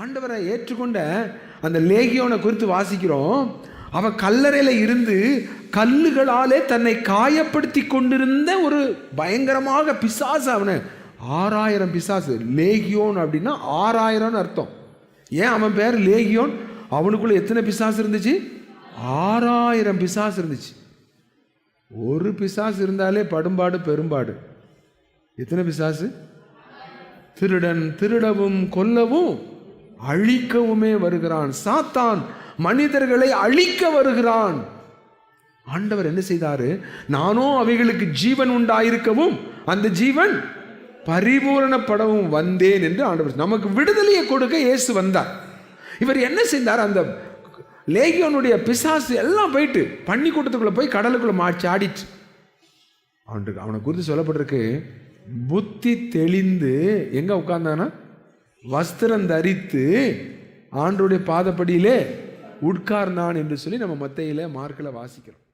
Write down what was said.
ஆண்டவரை ஏற்றுக்கொண்ட அந்த லேகியோனை குறித்து வாசிக்கிறோம். அவன் கல்லறையில் இருந்து கல்லுகளாலே தன்னை காயப்படுத்தி கொண்டிருந்த ஒரு பயங்கரமாக பிசாசு. அவனை 6000 பிசாசு. லேகியோன் அப்படின்னா 6000 அர்த்தம். ஏன் அவன் பேர் லேகியோன்? அவனுக்குள்ள எத்தனை பிசாசு இருந்துச்சு? 6000 பிசாசு இருந்துச்சு. ஒரு பிசாசு இருந்தாலே படும்பாடு பெரும்பாடு. எத்தனை பிசாசு? திருடன் திருடவும் கொல்லவும் அழிக்கவுமே வருகிறான். சாத்தான் மனிதர்களை அழிக்க வருகிறான். ஆண்டவர் என்ன செய்தாரு? நானோ அவைகளுக்கு ஜீவன் உண்டாயிருக்கவும் அந்த ஜீவன் பரிபூரணப்படவும் வந்தேன் என்று ஆண்டவர் நமக்கு விடுதலையை கொடுக்க இயேசு வந்தார். இவர் என்ன செய்தார்? அந்த லேகியோனுடைய பிசாசு எல்லாம் போயிட்டு பன்னி கூட்டத்துக்குள்ள போய் கடலுக்குள்ள மாற்றி ஆடிச்சு. அவனை குறித்து சொல்லப்பட்டிருக்கு, புத்தி தெளிந்து எங்க உட்கார்ந்தானா? வஸ்திரம் தரித்து ஆண்டவருடைய பாதப்படியிலே உட்கார்ந்தான் என்று சொல்லி நம்ம மத்தேயில மார்க்கில் வாசிக்கிறோம்.